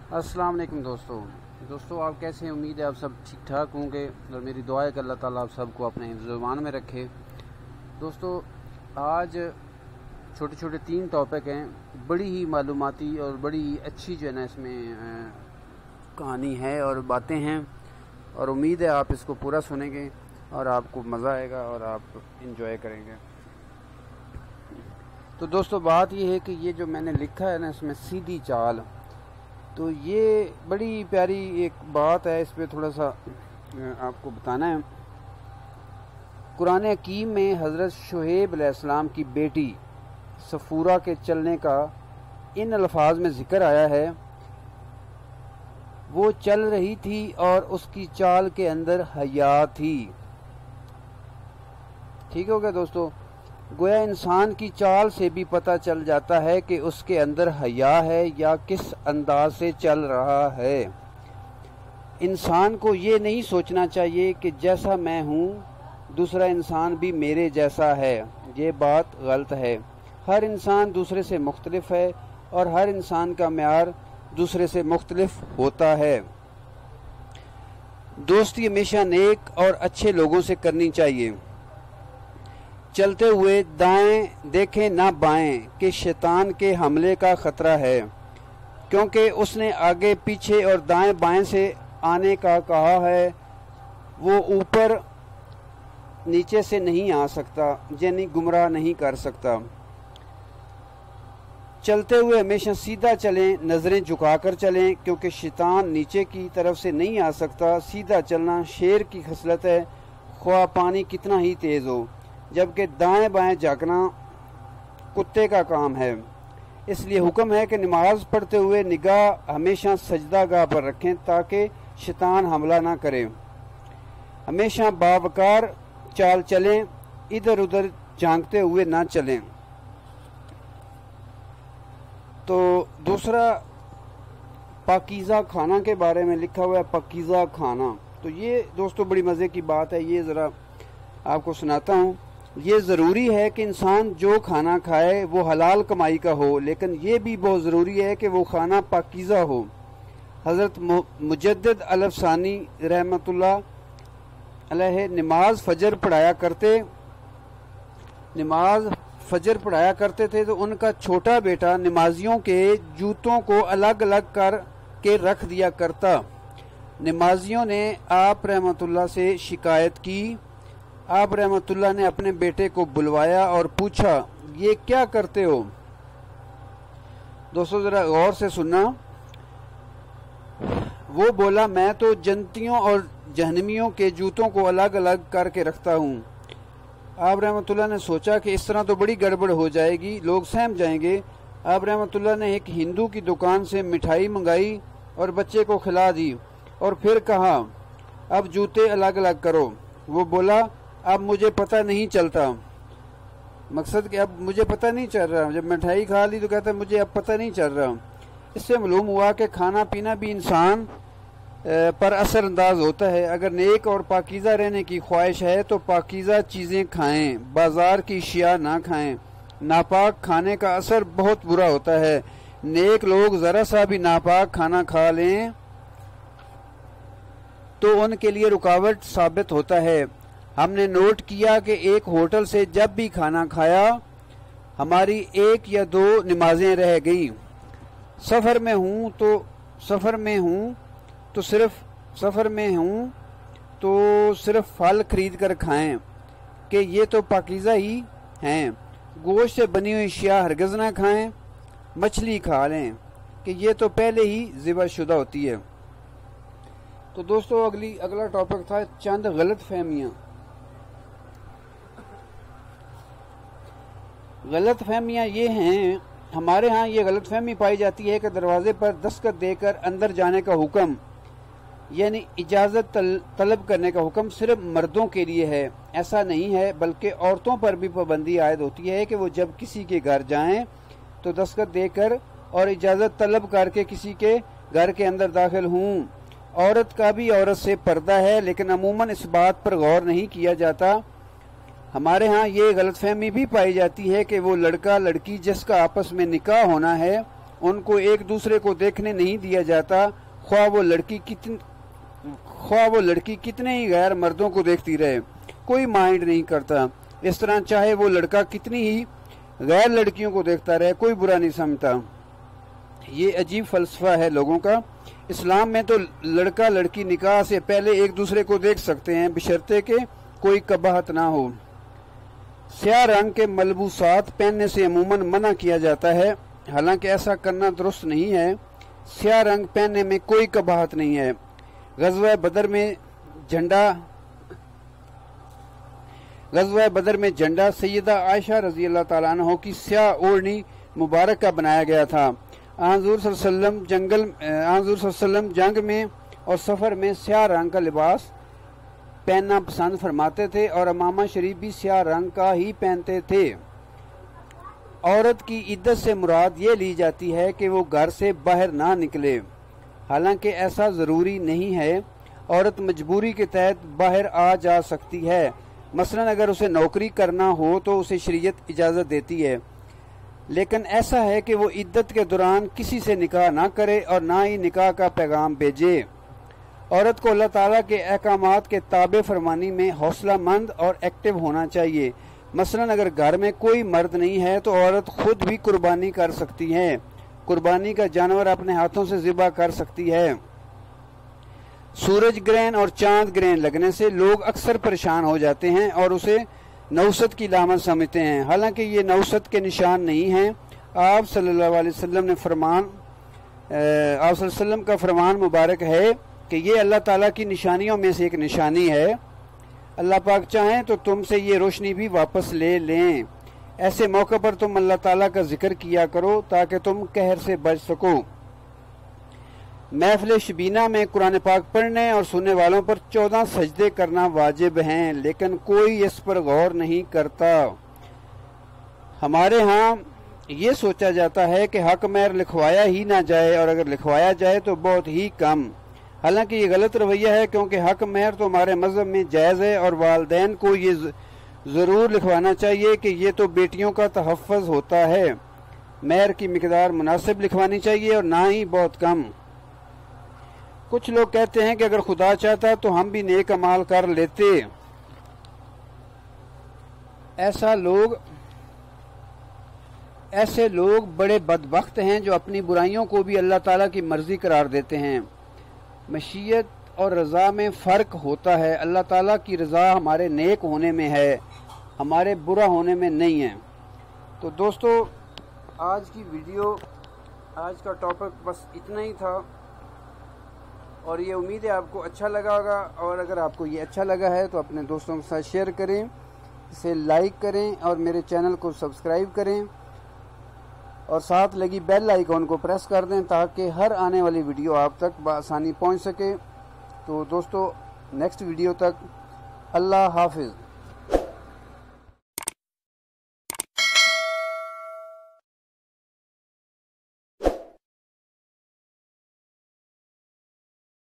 अस्सलाम वालेकुम दोस्तों आप कैसे हैं। उम्मीद है आप सब ठीक ठाक होंगे और मेरी दुआ है कि अल्लाह ताला आप सबको अपने ज़ुबान में रखे। दोस्तों आज छोटे छोटे 3 टॉपिक हैं, बड़ी ही मालूमाती और बड़ी ही अच्छी जो है ना इसमें कहानी है और बातें हैं, और उम्मीद है आप इसको पूरा सुनेंगे और आपको मज़ा आएगा और आप इंजॉय करेंगे। तो दोस्तों बात ये है कि ये जो मैंने लिखा है ना इसमें सीधी चाल, तो ये बड़ी प्यारी एक बात है, इस पर थोड़ा सा आपको बताना है। कुरान हकीम में हज़रत शुएब अलैहिस्सलाम की बेटी सफूरा के चलने का इन अल्फाज में ज़िक्र आया है। वो चल रही थी और उसकी चाल के अंदर हया थी। ठीक हो गया दोस्तों। गोया इंसान की चाल से भी पता चल जाता है कि उसके अंदर हया है या किस अंदाज से चल रहा है। इंसान को ये नहीं सोचना चाहिए कि जैसा मैं हूँ दूसरा इंसान भी मेरे जैसा है। ये बात गलत है। हर इंसान दूसरे से मुख्तलिफ है और हर इंसान का म्यार दूसरे से मुख्तलिफ होता है। दोस्ती हमेशा नेक और अच्छे लोगों से करनी चाहिए। चलते हुए दाएं देखें ना बाएं कि शैतान के हमले का खतरा है, क्योंकि उसने आगे पीछे और दाएं बाएं से आने का कहा है। वो ऊपर नीचे से नहीं आ सकता, यानी गुमराह नहीं कर सकता। चलते हुए हमेशा सीधा चलें, नज़रें झुकाकर चलें, क्योंकि शैतान नीचे की तरफ से नहीं आ सकता। सीधा चलना शेर की खसलत है, ख्वाह पानी कितना ही तेज़ हो, जबकि दाएं बाएं झांकना कुत्ते का काम है। इसलिए हुक्म है कि नमाज पढ़ते हुए निगाह हमेशा सजदा गाह पर रखें ताकि शैतान हमला ना करे। हमेशा बावकार चाल चलें, इधर उधर झांकते हुए ना चलें। तो दूसरा पाकीज़ा खाना के बारे में लिखा हुआ है, पाकीज़ा खाना। तो ये दोस्तों बड़ी मज़े की बात है, ये ज़रा आपको सुनाता हूँ। ये ज़रूरी है कि इंसान जो खाना खाए वो हलाल कमाई का हो, लेकिन ये भी बहुत ज़रूरी है कि वो खाना पाकीज़ा हो। हज़रत मुजद्दिद अल-अफ़सानी रहमतुल्लाह अलैह नमाज फ़जर पढ़ाया करते थे, तो उनका छोटा बेटा नमाजियों के जूतों को अलग अलग कर के रख दिया करता। नमाजियों ने आप रहमतुल्लाह से शिकायत की। आप रहमतुल्लाह ने अपने बेटे को बुलवाया और पूछा, ये क्या करते हो? दोस्तों ज़रा गौर से सुनना। वो बोला, मैं तो जन्नतियों और जहन्नमियों के जूतों को अलग अलग करके रखता हूँ। आप रहमतुल्लाह ने सोचा कि इस तरह तो बड़ी गड़बड़ हो जाएगी, लोग सहम जाएंगे। आप रहमतुल्लाह ने एक हिंदू की दुकान से मिठाई मंगाई और बच्चे को खिला दी और फिर कहा, अब जूते अलग अलग करो। वो बोला, अब मुझे पता नहीं चलता। मकसद कि अब मुझे पता नहीं चल रहा। जब मिठाई खा ली तो कहता मुझे अब पता नहीं चल रहा। इससे मालूम हुआ कि खाना पीना भी इंसान पर असर अंदाज होता है। अगर नेक और पाकीज़ा रहने की ख्वाहिश है तो पाकीज़ा चीज़ें खाएं, बाजार की अशिया ना खाएं। नापाक खाने का असर बहुत बुरा होता है। नेक लोग ज़रा सा भी नापाक खाना खा लें तो उनके लिए रुकावट साबित होता है। हमने नोट किया कि एक होटल से जब भी खाना खाया हमारी 1 या 2 नमाजें रह गईं। सफ़र में हूँ तो सिर्फ फल खरीद कर खाएं कि ये तो पाकीज़ा ही हैं। गोश्त से बनी हुई अशिया हरगिज़ ना खाएं। मछली खा लें कि ये तो पहले ही ज़िबा शुदा होती है। तो दोस्तों अगला टॉपिक था चंद गलत फहमियाँ ये हैं। हमारे यहाँ ये गलत फहमी पाई जाती है कि दरवाजे पर दस्तखत देकर अंदर जाने का हुक्म, यानी इजाज़त तलब करने का हुक्म सिर्फ मर्दों के लिए है। ऐसा नहीं है, बल्कि औरतों पर भी पाबंदी आयद होती है कि वो जब किसी के घर जाएं तो दस्तखत देकर और इजाज़त तलब करके किसी के घर के अंदर दाखिल हों। औरत का भी औरत से पर्दा है, लेकिन अमूमन इस बात पर गौर नहीं किया जाता। हमारे यहाँ ये गलतफहमी भी पाई जाती है कि वो लड़का लड़की जिसका आपस में निकाह होना है ان کو ایک دوسرے کو دیکھنے نہیں دیا جاتا، خواہ وہ لڑکی کتنے ہی غیر مردوں کو دیکھتی رہے، کوئی مائنڈ نہیں کرتا۔ اس طرح چاہے وہ لڑکا کتنی ہی غیر لڑکیوں کو دیکھتا رہے، کوئی برا نہیں سمجھتا۔ یہ عجیب فلسفہ ہے لوگوں کا۔ اسلام میں تو لڑکا لڑکی نکاح سے پہلے ایک دوسرے کو دیکھ سکتے ہیں، بشرطے کہ کوئی قباحت نہ ہو۔ سیاہ رنگ کے ملبوسات پہننے سے عموماً منع کیا جاتا ہے، حالانکہ ایسا کرنا درست نہیں ہے۔ سیاہ رنگ پہننے میں کوئی قباحت نہیں ہے۔ غزوہ بدر میں جھنڈا سیدہ عائشہ رضی اللہ تعالیٰ عنہ کی سیاہ اوڑھنی مبارک کا بنایا گیا تھا۔ حضور صلی اللہ علیہ وسلم جنگ میں اور سفر میں سیاہ رنگ کا لباس پہننا پسند فرماتے تھے، اور امامہ شریف بھی سیاہ رنگ کا ہی پہنتے تھے۔ عورت کی عدت سے مراد یہ لی جاتی ہے کہ وہ گھر سے باہر نہ نکلے، حالانکہ ایسا ضروری نہیں ہے۔ عورت مجبوری کے تحت باہر آ جا سکتی ہے، مثلا اگر اسے نوکری کرنا ہو تو اسے شریعت اجازت دیتی ہے، لیکن ایسا ہے کہ وہ عدت کے دوران کسی سے نکاح نہ کرے اور نہ ہی نکاح کا پیغام بھیجے۔ عورت کو اللہ تعالیٰ کے احکامات کے تابع فرمانی میں حوصلہ مند اور ایکٹیو ہونا چاہیے۔ مثلا اگر گھر میں کوئی مرد نہیں ہے تو عورت خود بھی قربانی کر سکتی ہے، قربانی کا جانور اپنے ہاتھوں سے ذبح کر سکتی ہے۔ سورج گرہن اور چاند گرہن لگنے سے لوگ اکثر پریشان ہو جاتے ہیں اور اسے نوست کی علامت سمجھتے ہیں، حالانکہ یہ نوست کے نشان نہیں ہیں۔ آپ صلی اللہ علیہ وسلم کا فرمان مبارک ہے کہ یہ اللہ تعالیٰ کی نشانیوں میں سے ایک نشانی ہے۔ اللہ پاک چاہیں تو تم سے یہ روشنی بھی واپس لے لیں۔ ایسے موقع پر تم اللہ تعالیٰ کا ذکر کیا کرو تاکہ تم قہر سے بچ سکو۔ محفل شبینہ میں قرآن پاک پڑھنے اور سننے والوں پر 14 سجدے کرنا واجب ہیں، لیکن کوئی اس پر غور نہیں کرتا۔ ہمارے ہاں یہ سوچا جاتا ہے کہ حق مہر لکھوایا ہی نہ جائے، اور اگر لکھوایا جائے تو بہت ہی کم۔ حالانکہ یہ غلط رویہ ہے، کیونکہ حق مہر تو ہمارے مذہب میں جائز ہے، اور والدین کو یہ ضرور لکھوانا چاہیے کہ یہ تو بیٹیوں کا تحفظ ہوتا ہے۔ مہر کی مقدار مناسب لکھوانی چاہیے اور نہ ہی بہت کم۔ کچھ لوگ کہتے ہیں کہ اگر خدا چاہتا تو ہم بھی نیک اعمال کر لیتے۔ ایسے لوگ بڑے بدبخت ہیں جو اپنی برائیوں کو بھی اللہ تعالیٰ کی مرضی قرار دیتے ہیں۔ مشیت اور رضا میں فرق ہوتا ہے۔ اللہ تعالیٰ کی رضا ہمارے نیک ہونے میں ہے، ہمارے برا ہونے میں نہیں ہے۔ تو دوستو، آج کی ویڈیو، آج کا ٹاپک بس اتنا ہی تھا، اور یہ امید ہے آپ کو اچھا لگا ہوگا، اور اگر آپ کو یہ اچھا لگا ہے تو اپنے دوستوں کے ساتھ شیئر کریں، اسے لائک کریں اور میرے چینل کو سبسکرائب کریں، اور ساتھ لگی بیل آئیکن کو پریس کر دیں تاکہ ہر آنے والی ویڈیو آپ تک بآسانی پہنچ سکے۔ تو دوستو، نیکسٹ ویڈیو تک اللہ حافظ۔